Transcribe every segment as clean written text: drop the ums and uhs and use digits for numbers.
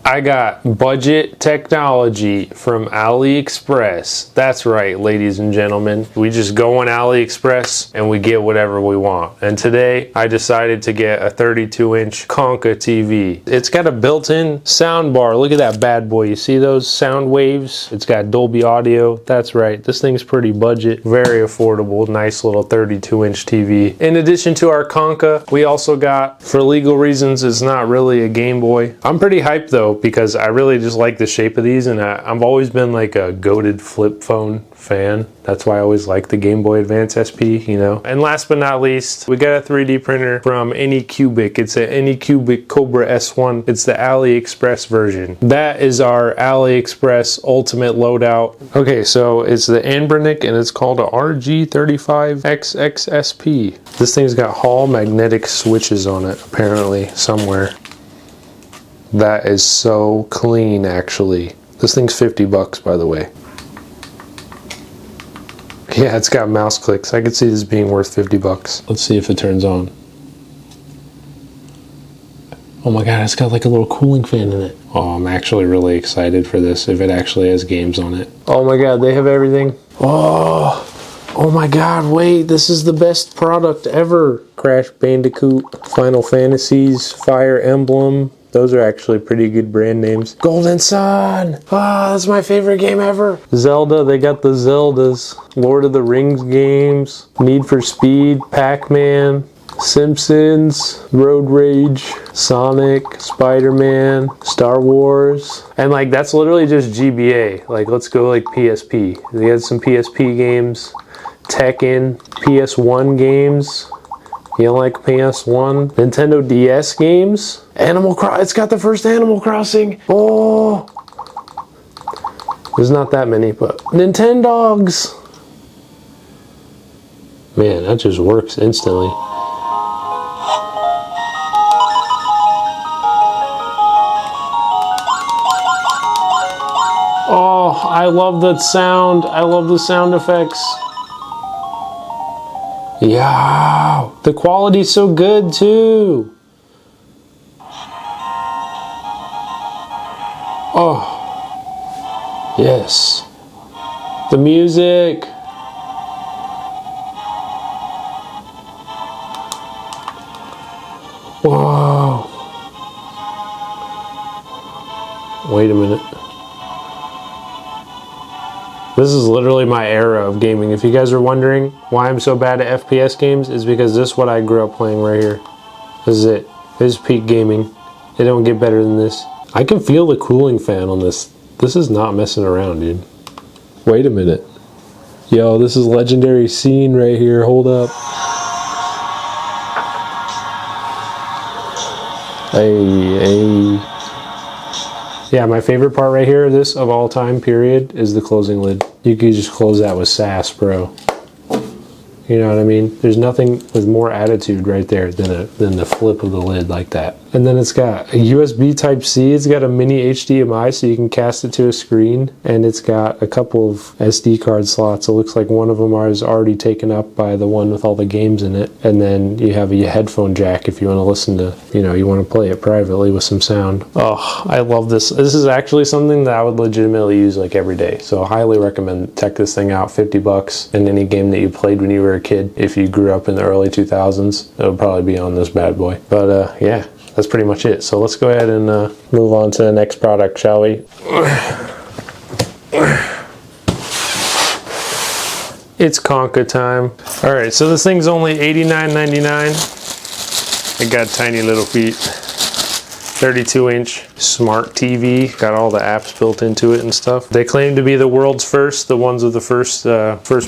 I got budget technology from AliExpress. That's right, ladies and gentlemen. We just go on AliExpress and we get whatever we want. And today I decided to get a 32-inch Konka TV. It's got a built-in sound bar. Look at that bad boy. You see those sound waves? It's got Dolby audio. That's right. This thing's pretty budget, very affordable. Nice little 32-inch TV. In addition to our Konka, we also got, for legal reasons, it's not really a Game Boy. I'm pretty hyped though, because I really just like the shape of these, and I've always been like a goated flip phone fan. That's why I always like the Game Boy Advance SP, you know. And last but not least, we got a 3D printer from Anycubic. It's an Anycubic Kobra S1. It's the AliExpress version. That is our AliExpress ultimate loadout. Okay, so it's the Anbernic and it's called a RG35XXSP. This thing's got Hall magnetic switches on it, apparently, somewhere. That is so clean, actually. This thing's 50 bucks, by the way. Yeah, it's got mouse clicks. I could see this being worth 50 bucks. Let's see if it turns on. Oh my god, it's got like a little cooling fan in it. Oh, I'm actually really excited for this, if it actually has games on it. Oh my god, they have everything. Oh my god, wait, this is the best product ever. Crash Bandicoot, Final Fantasies, Fire Emblem. Those are actually pretty good brand names. Golden Sun! Ah, that's my favorite game ever. Zelda, they got the Zeldas. Lord of the Rings games. Need for Speed, Pac-Man, Simpsons, Road Rage, Sonic, Spider-Man, Star Wars. And like, that's literally just GBA. Like, let's go like PSP. They had some PSP games. Tekken, PS1 games. You don't like PS1? Nintendo DS games? Animal Crossing. It's got the first Animal Crossing. Oh. There's not that many, but Nintendogs. Man, that just works instantly. Oh, I love that sound. I love the sound effects. Yeah, the quality's so good too. Oh, yes. The music. Whoa. Wait a minute. This is literally my era of gaming. If you guys are wondering why I'm so bad at FPS games, is because this is what I grew up playing right here. This is it. This is peak gaming. It don't get better than this. I can feel the cooling fan on this. This is not messing around, dude. Wait a minute. Yo, this is legendary scene right here. Hold up. Hey. Yeah, my favorite part right here, this of all time, period, is the closing lid. You can just close that with sass, bro. You know what I mean? There's nothing with more attitude right there than the flip of the lid like that. And then it's got a USB Type-C. It's got a mini HDMI so you can cast it to a screen. And it's got a couple of SD card slots. It looks like one of them is already taken up by the one with all the games in it. And then you have a headphone jack if you want to listen to, you know, you want to play it privately with some sound. Oh, I love this. This is actually something that I would legitimately use like every day. So I highly recommend check this thing out. 50 bucks in any game that you played when you were a kid. If you grew up in the early 2000s, it would probably be on this bad boy. But yeah. That's pretty much it. So let's go ahead and move on to the next product, shall we? It's Konka time. All right, so this thing's only $89.99. It got tiny little feet. 32-inch smart TV, got all the apps built into it and stuff. They claim to be the world's first, the ones with the first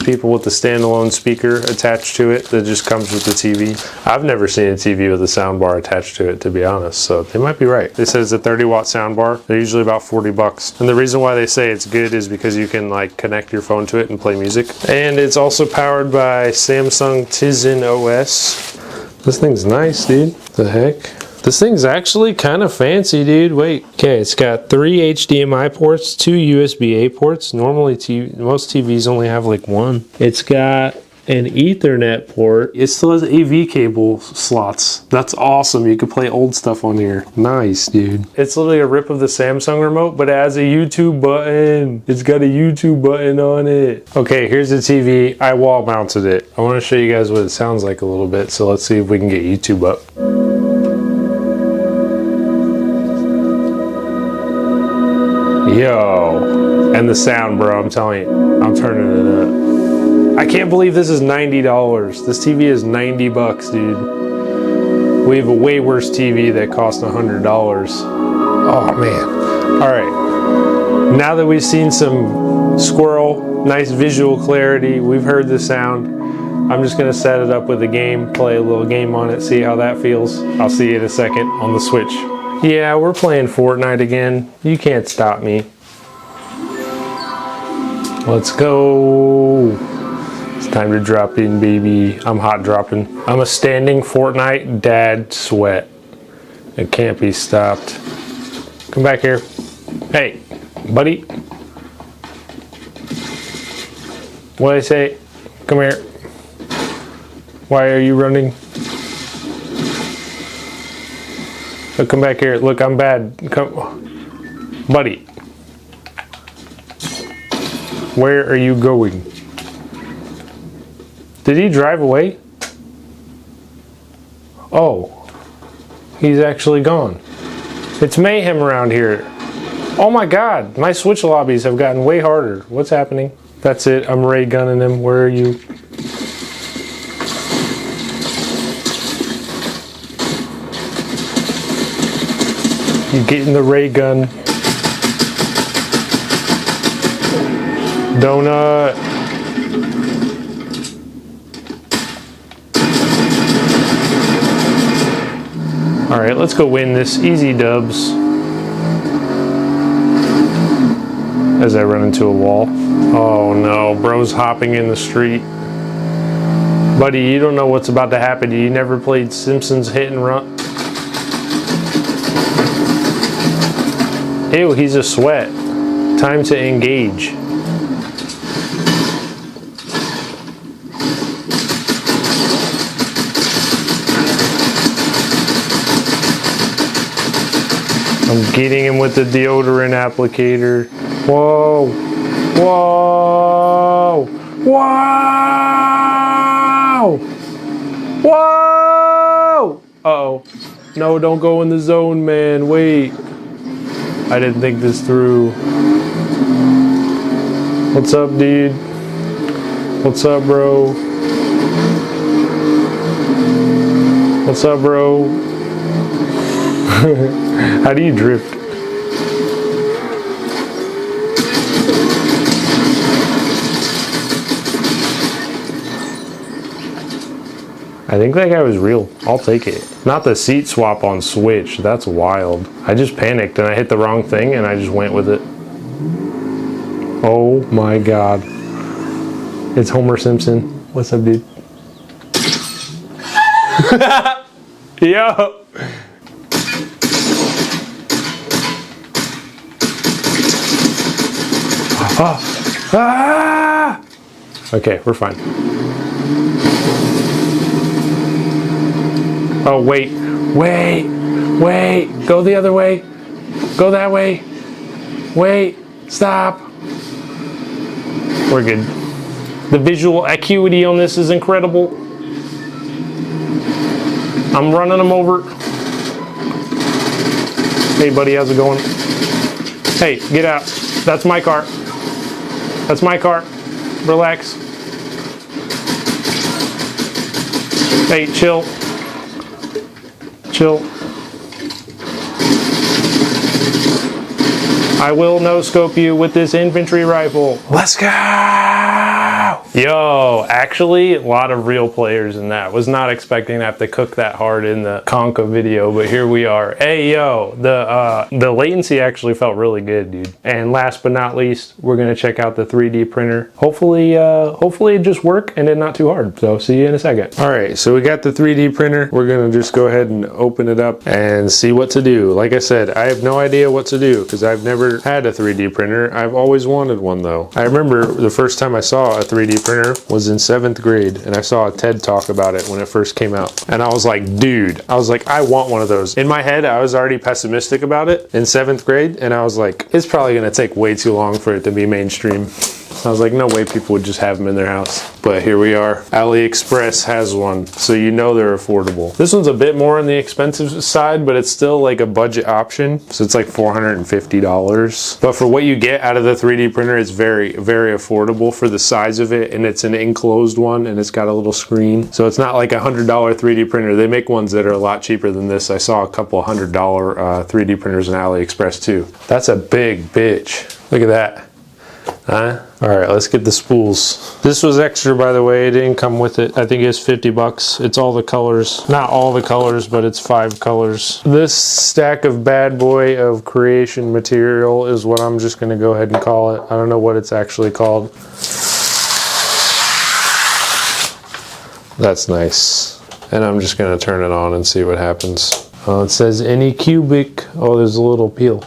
people with the standalone speaker attached to it that just comes with the TV. I've never seen a TV with a soundbar attached to it, to be honest, so they might be right. They say it's a 30-watt soundbar. They're usually about 40 bucks. And the reason why they say it's good is because you can like connect your phone to it and play music. And it's also powered by Samsung Tizen OS. This thing's nice, dude. The heck? This thing's actually kind of fancy, dude. Wait. Okay, it's got 3 HDMI ports, 2 USB-A ports. Normally, most TVs only have like 1. It's got an Ethernet port. It still has AV cable slots. That's awesome. You could play old stuff on here. Nice, dude. It's literally a rip of the Samsung remote, but it has a YouTube button. It's got a YouTube button on it. Okay, here's the TV. I wall mounted it. I want to show you guys what it sounds like a little bit, so let's see if we can get YouTube up. Yo, and the sound, bro, I'm telling you, I'm turning it up. I can't believe this is $90. This TV is 90 bucks, dude. We have a way worse TV that cost $100. Oh, man. All right. Now that we've seen some squirrel, nice visual clarity, we've heard the sound, I'm just going to set it up with a game, play a little game on it, see how that feels. I'll see you in a second on the Switch. Yeah, we're playing Fortnite again. You can't stop me. Let's go. It's time to drop in, baby. I'm hot dropping. I'm a standing Fortnite dad sweat. It can't be stopped. Come back here. Hey, buddy. What'd I say? Come here. Why are you running? So come back here. Look, I'm bad. Come, buddy. Where are you going? Did he drive away? Oh, he's actually gone. It's mayhem around here. Oh my God, my Switch lobbies have gotten way harder. What's happening? That's it, I'm ray gunning him. Where are you? You getting the ray gun. Donut. All right, let's go win this. Easy dubs. As I run into a wall. Oh no, bro's hopping in the street. Buddy, you don't know what's about to happen to you. You never played Simpsons Hit and Run. Ew, he's a sweat. Time to engage. I'm getting him with the deodorant applicator. Whoa. Whoa. Whoa. Whoa. Uh-oh. No, don't go in the zone, man. Wait. I didn't think this through. What's up, dude? What's up, bro? What's up, bro? How do you drift? I think that guy was real. I'll take it. Not the seat swap on Switch. That's wild. I just panicked and I hit the wrong thing and I just went with it. Oh my God. It's Homer Simpson. What's up, dude? Yo! Oh. Ah! Okay, we're fine. Oh, wait. Go the other way. Go that way. Wait. Stop. We're good. The visual acuity on this is incredible. I'm running them over. Hey, buddy, how's it going? Hey, get out. That's my car. That's my car. Relax. Hey, chill. Chill. I will no-scope you with this infantry rifle. Let's go! Yo, actually, a lot of real players in that. Was not expecting to have to cook that hard in the Konka video, but here we are. Hey, yo, the latency actually felt really good, dude. And last but not least, we're gonna check out the 3D printer. Hopefully it just work and it not too hard. So see you in a second. All right, so we got the 3D printer. We're gonna just go ahead and open it up and see what to do. Like I said, I have no idea what to do because I've never had a 3D printer. I've always wanted one though. I remember the first time I saw a 3D 3D printer was in 7th grade, and I saw a TED talk about it when it first came out. And I was like, dude, I want one of those. In my head, I was already pessimistic about it in 7th grade, and I was like, it's probably gonna take way too long for it to be mainstream. I was like, no way people would just have them in their house. But here we are. AliExpress has one, so you know they're affordable. This one's a bit more on the expensive side, but it's still like a budget option. So it's like $450. But for what you get out of the 3D printer, it's very, very affordable for the size of it, and it's an enclosed one, and it's got a little screen. So it's not like a $100 3D printer. They make ones that are a lot cheaper than this. I saw a couple $100 3D printers in AliExpress too. That's a big bitch. Look at that. Huh? All right, let's get the spools. This was extra, by the way. It didn't come with it. I think it's 50 bucks. It's all the colors. Not all the colors, but it's 5 colors. This stack of bad boy of creation material is what I'm just gonna go ahead and call it. I don't know what it's actually called. That's nice. And I'm just gonna turn it on and see what happens. It says Anycubic. Oh, there's a little peel.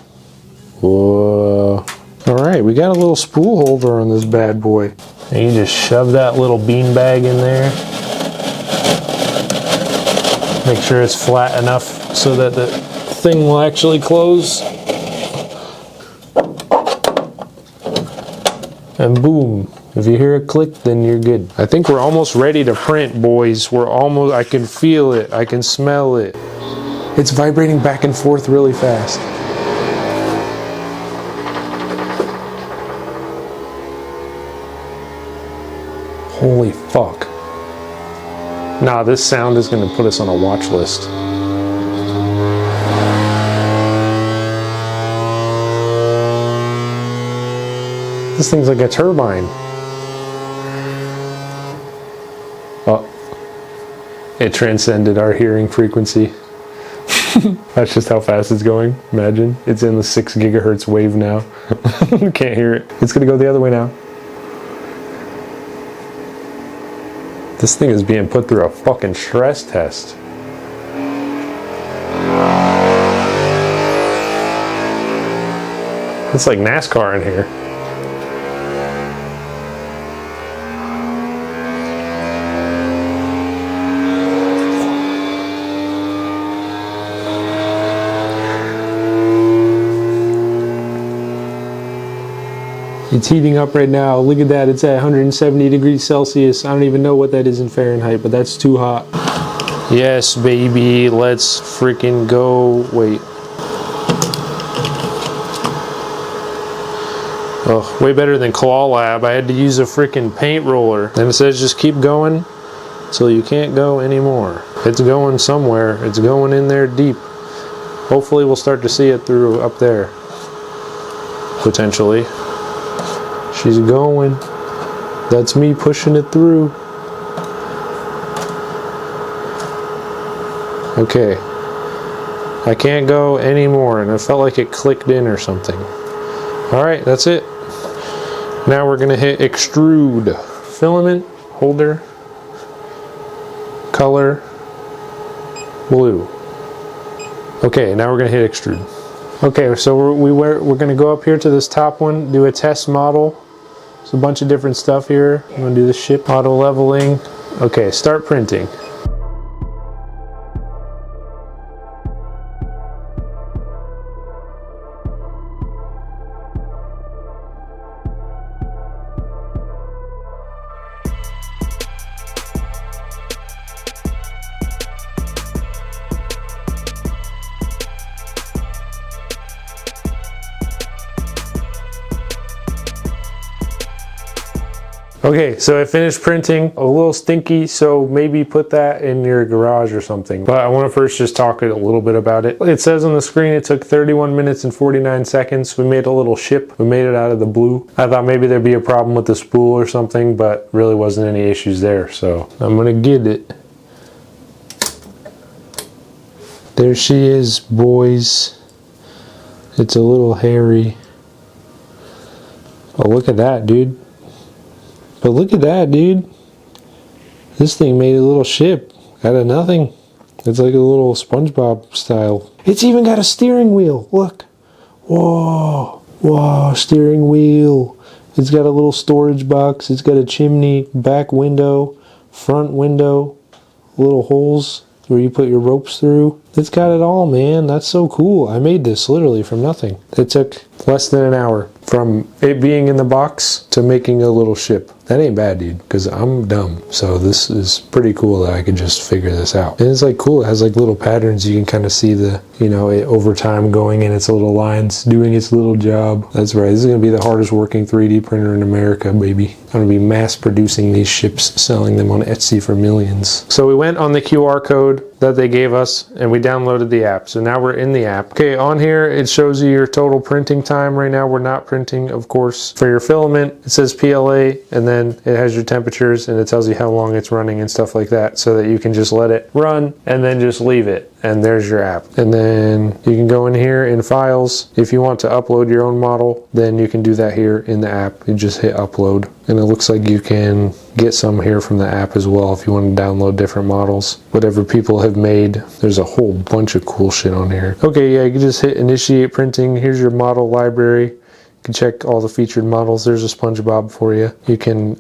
Whoa. All right, we got a little spool holder on this bad boy. And you just shove that little bean bag in there. Make sure it's flat enough so that the thing will actually close. And boom. If you hear a click, then you're good. I think we're almost ready to print, boys. I can feel it. I can smell it. It's vibrating back and forth really fast. Holy fuck. Nah, this sound is gonna put us on a watch list. This thing's like a turbine. Oh, it transcended our hearing frequency. That's just how fast it's going. Imagine, it's in the 6 gigahertz wave now. Can't hear it. It's gonna go the other way now. This thing is being put through a fucking stress test. It's like NASCAR in here. It's heating up right now. Look at that. It's at 170 degrees Celsius. I don't even know what that is in Fahrenheit, but that's too hot. Yes, baby. Let's freaking go. Wait. Oh, way better than Claw Lab. I had to use a freaking paint roller. And it says just keep going till you can't go anymore. It's going somewhere. It's going in there deep. Hopefully we'll start to see it through up there. Potentially. She's going. That's me pushing it through. Okay. I can't go anymore, and it felt like it clicked in or something. Alright, that's it. Now we're gonna hit extrude. Filament, holder, color, blue. Okay, now we're gonna hit extrude. Okay, so we're gonna go up here to this top one, do a test model. There's a bunch of different stuff here. I'm gonna do the ship auto leveling. Okay, start printing. Okay, so I finished printing. A little stinky, so maybe put that in your garage or something. But I want to first just talk a little bit about it. It says on the screen it took 31 minutes and 49 seconds. We made a little ship. We made it out of the blue. I thought maybe there'd be a problem with the spool or something, but really wasn't any issues there. So I'm gonna get it. There she is, boys. It's a little hairy. Oh, look at that, dude. But look at that, dude. This thing made a little ship out of nothing. It's like a little SpongeBob style. It's even got a steering wheel. Look. Whoa. Whoa, steering wheel. It's got a little storage box. It's got a chimney, back window, front window, little holes where you put your ropes through. It's got it all, man. That's so cool. I made this literally from nothing. It took less than an hour from it being in the box to making a little ship. That ain't bad, dude, because I'm dumb. So this is pretty cool that I could just figure this out. And it's like cool. It has like little patterns. You can kind of see the, you know, it over time going in its little lines, doing its little job. That's right. This is going to be the hardest working 3D printer in America, baby. I'm going to be mass producing these ships, selling them on Etsy for millions. So we went on the QR code that they gave us and we downloaded the app. So now we're in the app. Okay, on here it shows you your total printing time. Right now we're not printing, of course. For your filament, it says PLA, and then it has your temperatures and it tells you how long it's running and stuff like that, so that you can just let it run and then just leave it. And there's your app. And then you can go in here in files. If you want to upload your own model, then you can do that here in the app. You just hit upload. And it looks like you can get some here from the app as well if you want to download different models. Whatever people have made. There's a whole bunch of cool shit on here. Okay, yeah, you can just hit initiate printing. Here's your model library. You can check all the featured models. There's a SpongeBob for you. You can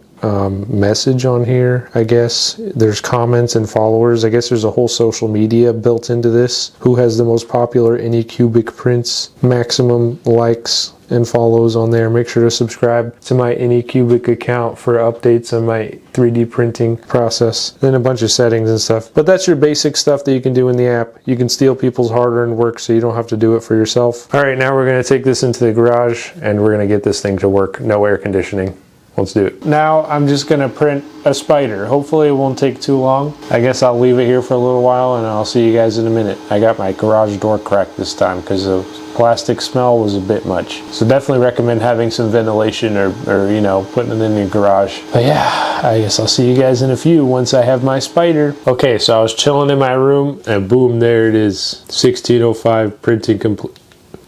message on here, I guess. There's comments and followers. I guess there's a whole social media built into this. Who has the most popular Anycubic prints, maximum likes and follows on there. Make sure to subscribe to my Anycubic account for updates on my 3D printing process. Then a bunch of settings and stuff. But that's your basic stuff that you can do in the app. You can steal people's hard-earned work so you don't have to do it for yourself. All right, now we're going to take this into the garage and we're going to get this thing to work. No air conditioning. Let's do it. Now I'm just gonna print a spider. Hopefully it won't take too long. I guess I'll leave it here for a little while and I'll see you guys in a minute. I got my garage door cracked this time because the plastic smell was a bit much. So definitely recommend having some ventilation or you know, putting it in your garage. But yeah, I guess I'll see you guys in a few once I have my spider. Okay, so I was chilling in my room and boom, there it is. 1605 printing complete.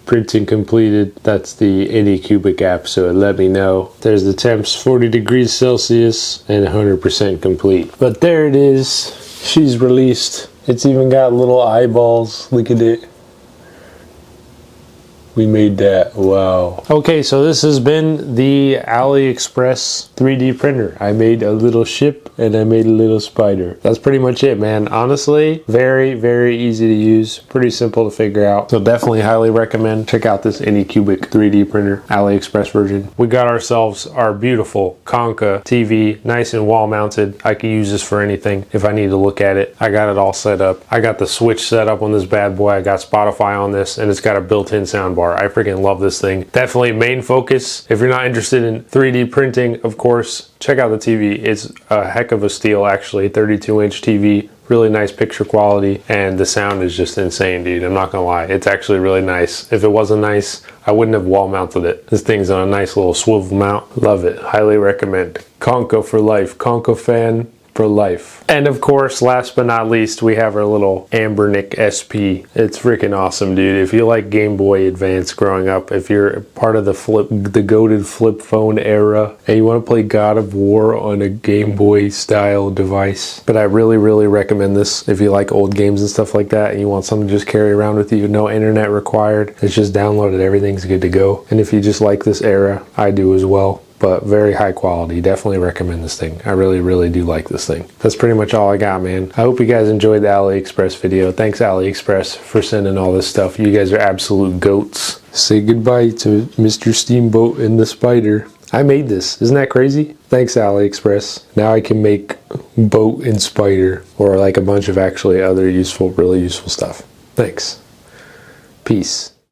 Printing completed. That's the Anycubic app, so it let me know. There's the temps, 40 degrees Celsius and 100% complete. But there it is. She's released. It's even got little eyeballs. Look at it. We made that. Wow. Okay, so this has been the AliExpress 3D printer. I made a little ship and I made a little spider. That's pretty much it, man. Honestly, very, very easy to use. Pretty simple to figure out. So definitely highly recommend. Check out this Anycubic 3D printer, AliExpress version. We got ourselves our beautiful Konka TV, nice and wall mounted. I could use this for anything if I need to look at it. I got it all set up. I got the switch set up on this bad boy. I got Spotify on this and it's got a built-in soundbar. I freaking love this thing. Definitely main focus. If you're not interested in 3D printing, of course, check out the TV. It's a heck of a steal, actually. 32-inch TV, really nice picture quality, and the sound is just insane, dude. I'm not gonna lie. It's actually really nice. If it wasn't nice, I wouldn't have wall mounted it. This thing's on a nice little swivel mount. Love it. Highly recommend. Konka for life. Konka fan for life. And of course, last but not least, we have our little Anbernic SP. It's freaking awesome, dude. If you like Game Boy Advance growing up, if you're part of the goated flip phone era, and you want to play God of War on a Game Boy style device. But I really, really recommend this if you like old games and stuff like that, and you want something to just carry around with you, no internet required. It's just downloaded, everything's good to go. And if you just like this era, I do as well. But very high quality. Definitely recommend this thing. I really, really do like this thing. That's pretty much all I got, man. I hope you guys enjoyed the AliExpress video. Thanks, AliExpress, for sending all this stuff. You guys are absolute goats. Say goodbye to Mr. Steamboat and the spider. I made this. Isn't that crazy? Thanks, AliExpress. Now I can make boat and spider, or like a bunch of actually other useful, really useful stuff. Thanks. Peace.